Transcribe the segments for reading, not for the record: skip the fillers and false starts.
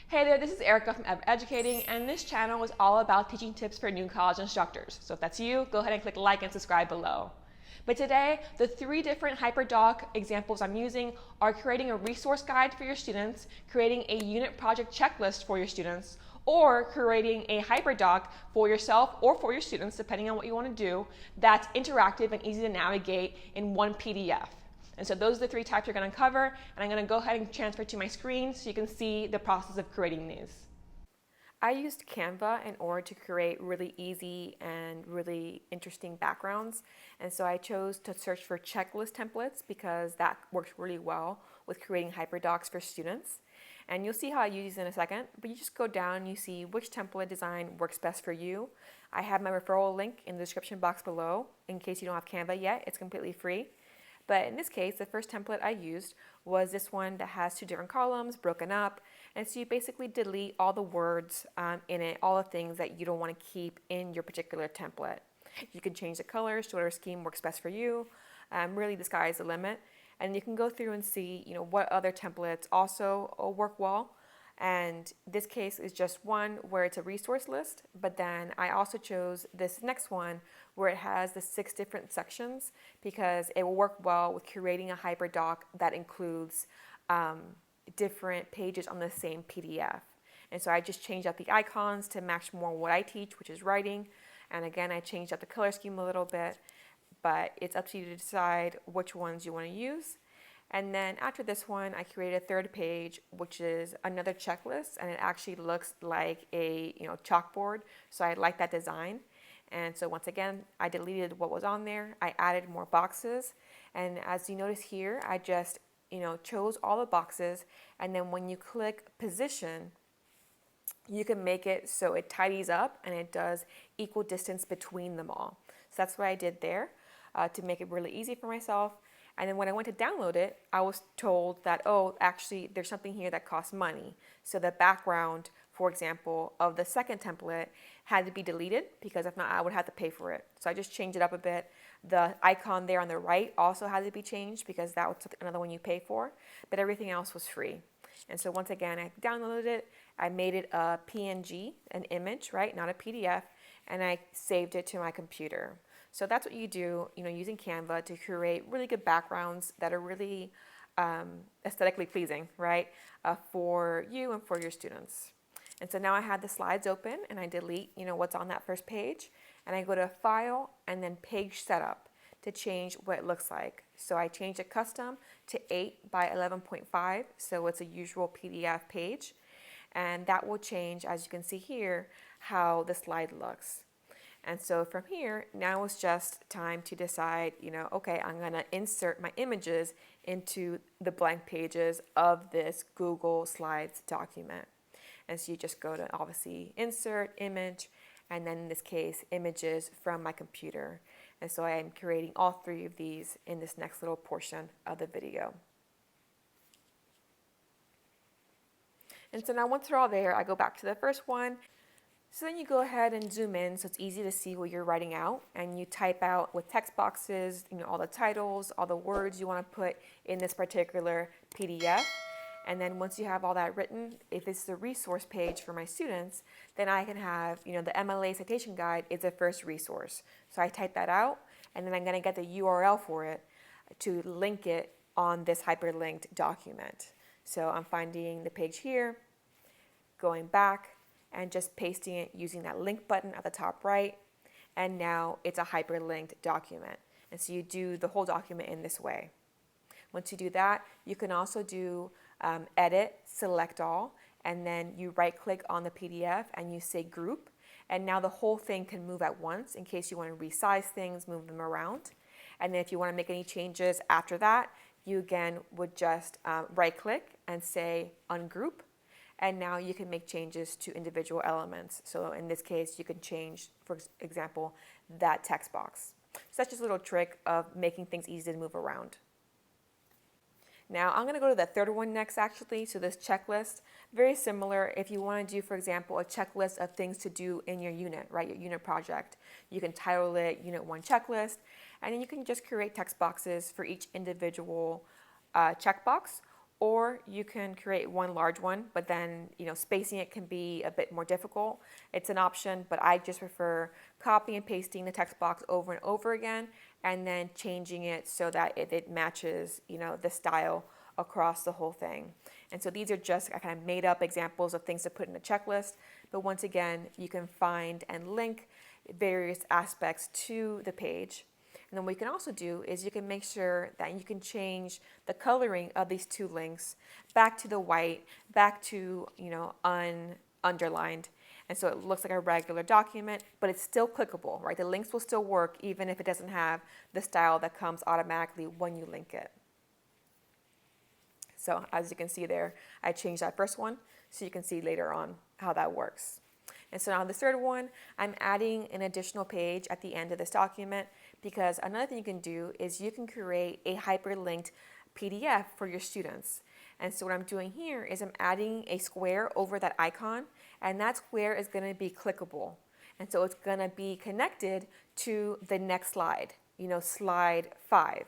Hey there, this is Erica from Educating, and this channel is all about teaching tips for new college instructors. So if that's you, go ahead and click like and subscribe below. But today, the 3 different HyperDoc examples I'm using are creating a resource guide for your students, creating a unit project checklist for your students, or creating a HyperDoc for yourself or for your students, depending on what you want to do, that's interactive and easy to navigate in one PDF. And so those are the 3 types we're going to cover, and I'm going to go ahead and transfer to my screen so you can see the process of creating these. I used Canva in order to create really easy and really interesting backgrounds, and so I chose to search for checklist templates because that works really well with creating HyperDocs for students. And you'll see how I use these in a second, but you just go down and you see which template design works best for you. I have my referral link in the description box below in case you don't have Canva yet. It's completely free. But in this case, the first template I used was this one that has 2 different columns broken up. And so you basically delete all the words in it, all the things that you don't want to keep in your particular template. You can change the colors to whatever scheme works best for you. Really, the sky is the limit. And you can go through and see, what other templates also work well. And this case is just one where it's a resource list, but then I also chose this next one where it has the 6 different sections because it will work well with creating a HyperDoc that includes different pages on the same PDF. And so I just changed out the icons to match more what I teach, which is writing. And again, I changed out the color scheme a little bit, but it's up to you to decide which ones you want to use. And then after this one, I created a 3rd page, which is another checklist, and it actually looks like a chalkboard. So I like that design. And so once again, I deleted what was on there. I added more boxes. And as you notice here, I just chose all the boxes. And then when you click position, you can make it so it tidies up and it does equal distance between them all. So that's what I did there to make it really easy for myself. And then when I went to download it, I was told that, oh, actually, there's something here that costs money. So the background, for example, of the second template had to be deleted because if not, I would have to pay for it. So I just changed it up a bit. The icon there on the right also had to be changed because that was another one you pay for, but everything else was free. And so once again, I downloaded it. I made it a PNG, an image, right? Not a PDF, and I saved it to my computer. So that's what you do, using Canva to create really good backgrounds that are really aesthetically pleasing, right, for you and for your students. And so now I have the slides open, and I delete, what's on that first page, and I go to File and then Page Setup to change what it looks like. So I changed it custom to 8 by 11.5, so it's a usual PDF page, and that will change, as you can see here, how the slide looks. And so from here, now it's just time to decide, okay, I'm going to insert my images into the blank pages of this Google Slides document. And so you just go to, obviously, Insert, Image, and then in this case, images from my computer. And so I am creating all 3 of these in this next little portion of the video. And so now once they're all there, I go back to the first one. So then you go ahead and zoom in so it's easy to see what you're writing out, and you type out with text boxes, all the titles, all the words you want to put in this particular PDF. And then once you have all that written, if it's the resource page for my students, then I can have, the MLA citation guide is the first resource. So I type that out, and then I'm going to get the URL for it to link it on this hyperlinked document. So I'm finding the page here, going back, and just pasting it using that link button at the top right, and now it's a hyperlinked document. And so you do the whole document in this way. Once you do that, you can also do edit, select all, and then you right click on the PDF and you say group, and now the whole thing can move at once in case you want to resize things, move them around. And then if you want to make any changes after that, you again would just right click and say ungroup. And now you can make changes to individual elements. So in this case, you can change, for example, that text box. So that's just a little trick of making things easy to move around. Now I'm going to go to the 3rd one next, actually. So this checklist, very similar. If you want to do, for example, a checklist of things to do in your unit, right, your unit project, you can title it Unit 1 Checklist, and then you can just create text boxes for each individual checkbox. or you can create one large one, but then spacing it can be a bit more difficult. It's an option, but I just prefer copy and pasting the text box over and over again, and then changing it so that it matches the style across the whole thing. And so these are just kind of made up examples of things to put in a checklist, but once again, you can find and link various aspects to the page. And then what you can also do is you can make sure that you can change the coloring of these two links back to the white, back to underlined. And so it looks like a regular document, but it's still clickable, right? The links will still work even if it doesn't have the style that comes automatically when you link it. So as you can see there, I changed that first one, so you can see later on how that works. And so now the third one, I'm adding an additional page at the end of this document, because another thing you can do is you can create a hyperlinked PDF for your students. And so what I'm doing here is I'm adding a square over that icon, and that square is going to be clickable. And so it's going to be connected to the next slide, slide 5.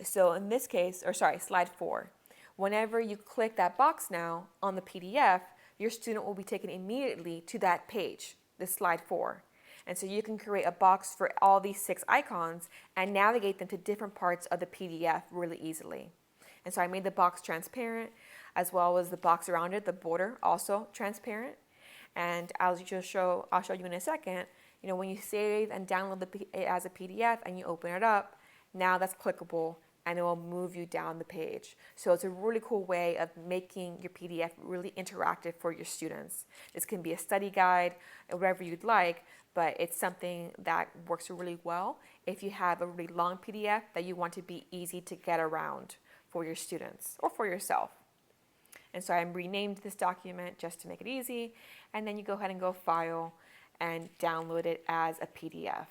So in this case, slide 4. Whenever you click that box now on the PDF, your student will be taken immediately to that page, the slide 4. And so you can create a box for all these 6 icons and navigate them to different parts of the PDF really easily. And so I made the box transparent, as well as the box around it, the border, also transparent. And I'll show you in a second, when you save and download it as a PDF and you open it up, now that's clickable, and it will move you down the page. So it's a really cool way of making your PDF really interactive for your students. This can be a study guide, or whatever you'd like, but it's something that works really well if you have a really long PDF that you want to be easy to get around for your students or for yourself. And so I renamed this document just to make it easy, and then you go ahead and go File and download it as a PDF.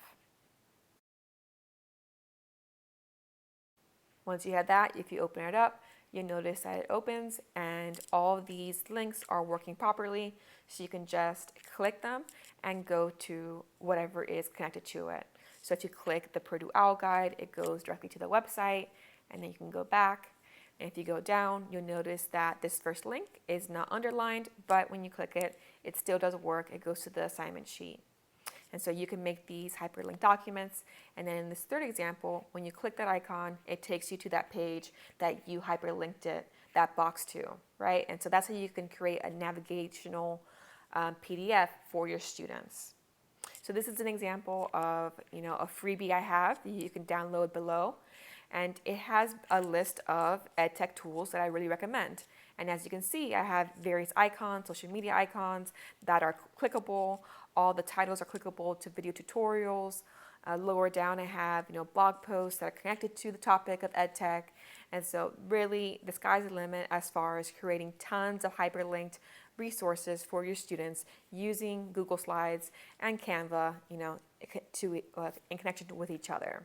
Once you have that, if you open it up, you'll notice that it opens and all of these links are working properly. So you can just click them and go to whatever is connected to it. So if you click the Purdue OWL Guide, it goes directly to the website, and then you can go back. And if you go down, you'll notice that this first link is not underlined, but when you click it, it still does work. It goes to the assignment sheet. And so you can make these hyperlinked documents. And then in this third example, when you click that icon, it takes you to that page that you hyperlinked that box to, right? And so that's how you can create a navigational PDF for your students. So this is an example of a freebie I have that you can download below. And it has a list of EdTech tools that I really recommend. And as you can see, I have various icons, social media icons that are clickable. All the titles are clickable to video tutorials. Lower down, I have blog posts that are connected to the topic of EdTech. And so really, the sky's the limit as far as creating tons of hyperlinked resources for your students using Google Slides and Canva, in connection with each other.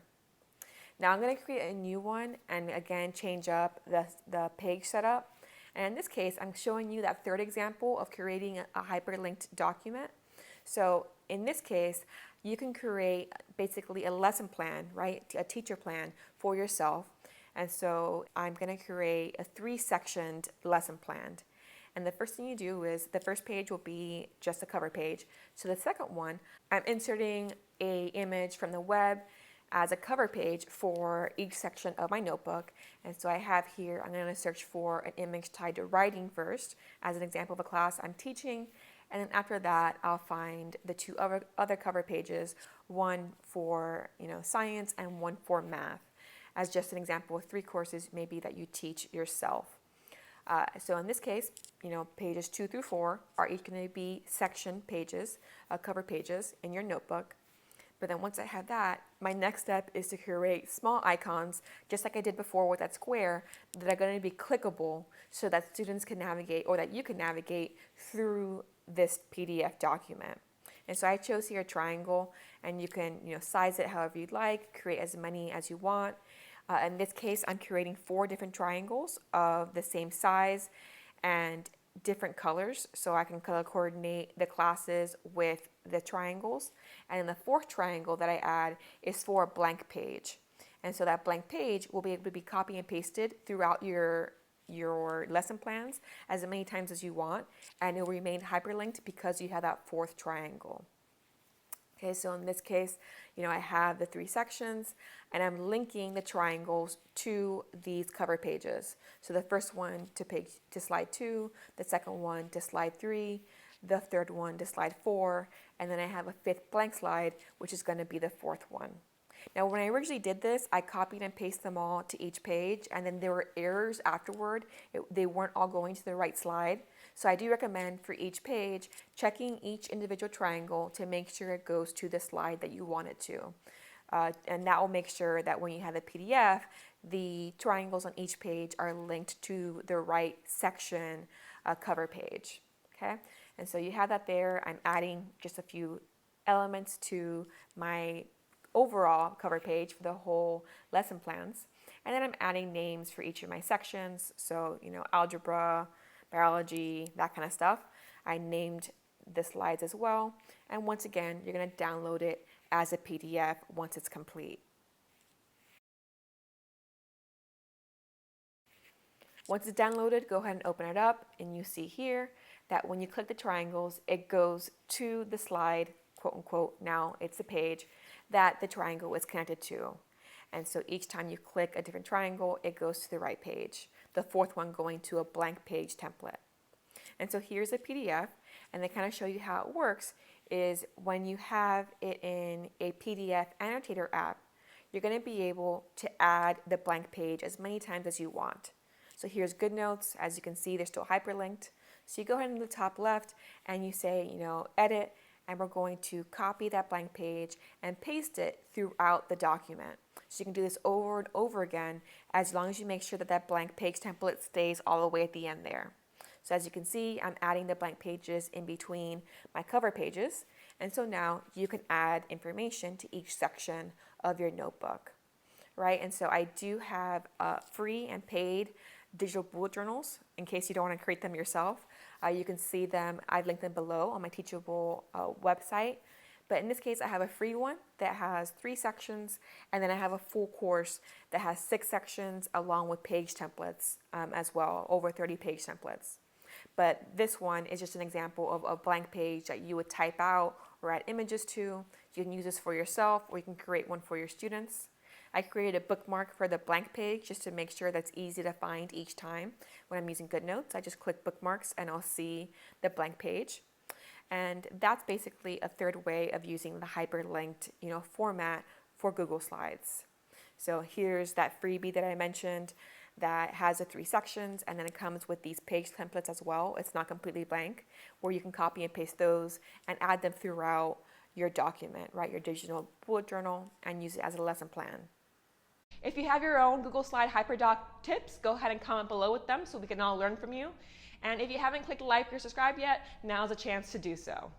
Now I'm going to create a new one and again change up the page setup. And in this case, I'm showing you that third example of creating a hyperlinked document. So in this case, you can create basically a lesson plan, right? A teacher plan for yourself. And so I'm going to create a 3-sectioned lesson plan. And the first thing you do is the first page will be just a cover page. So the second one, I'm inserting an image from the web as a cover page for each section of my notebook. And so I have here, I'm going to search for an image tied to writing first as an example of a class I'm teaching. And then after that, I'll find the 2 other cover pages, one for science and one for math, as just an example of 3 courses maybe that you teach yourself. So in this case, pages 2 through 4 are each going to be section pages, cover pages in your notebook. But then once I have that, my next step is to create small icons, just like I did before with that square, that are going to be clickable so that students can navigate, or that you can navigate through this PDF document. And so I chose here a triangle, and you can size it however you'd like, create as many as you want. In this case, I'm creating 4 different triangles of the same size and different colors, so I can color coordinate the classes with the triangles. And then the 4th triangle that I add is for a blank page. And so that blank page will be able to be copy and pasted throughout your your lesson plans as many times as you want, and it will remain hyperlinked because you have that fourth triangle. Okay, so in this case, I have the 3 sections, and I'm linking the triangles to these cover pages. So the first one to slide 2, the second one to slide 3, the third one to slide 4, and then I have a 5th blank slide, which is going to be the 4th one. Now, when I originally did this, I copied and pasted them all to each page, and then there were errors afterward. They weren't all going to the right slide. So I do recommend for each page, checking each individual triangle to make sure it goes to the slide that you want it to. And that will make sure that when you have the PDF, the triangles on each page are linked to the right section cover page. Okay, and so you have that there. I'm adding just a few elements to my overall cover page for the whole lesson plans. And then I'm adding names for each of my sections. So, algebra, biology, that kind of stuff. I named the slides as well. And once again, you're going to download it as a PDF once it's complete. Once it's downloaded, go ahead and open it up, and you see here that when you click the triangles, it goes to the slide, quote unquote, now it's a page that the triangle is connected to. And so each time you click a different triangle, it goes to the right page. The 4th one going to a blank page template. And so here's a PDF, and they kind of show you how it works is when you have it in a PDF annotator app, you're going to be able to add the blank page as many times as you want. So here's GoodNotes. As you can see, they're still hyperlinked. So you go ahead in the top left and you say, edit, and we're going to copy that blank page and paste it throughout the document. So you can do this over and over again as long as you make sure that that blank page template stays all the way at the end there. So as you can see, I'm adding the blank pages in between my cover pages. And so now you can add information to each section of your notebook, right? And so I do have free and paid digital bullet journals in case you don't want to create them yourself. You can see them, I've linked them below on my Teachable website. But in this case, I have a free one that has 3 sections, and then I have a full course that has 6 sections along with page templates as well, over 30 page templates. But this one is just an example of a blank page that you would type out or add images to. You can use this for yourself, or you can create one for your students. I created a bookmark for the blank page just to make sure that's easy to find each time. When I'm using GoodNotes, I just click bookmarks and I'll see the blank page. And that's basically a third way of using the hyperlinked, format for Google Slides. So here's that freebie that I mentioned that has the 3 sections, and then it comes with these page templates as well. It's not completely blank, where you can copy and paste those and add them throughout your document, right? Your digital bullet journal, and use it as a lesson plan. If you have your own Google Slide Hyperdoc tips, go ahead and comment below with them so we can all learn from you. And if you haven't clicked like or subscribe yet, now's a chance to do so.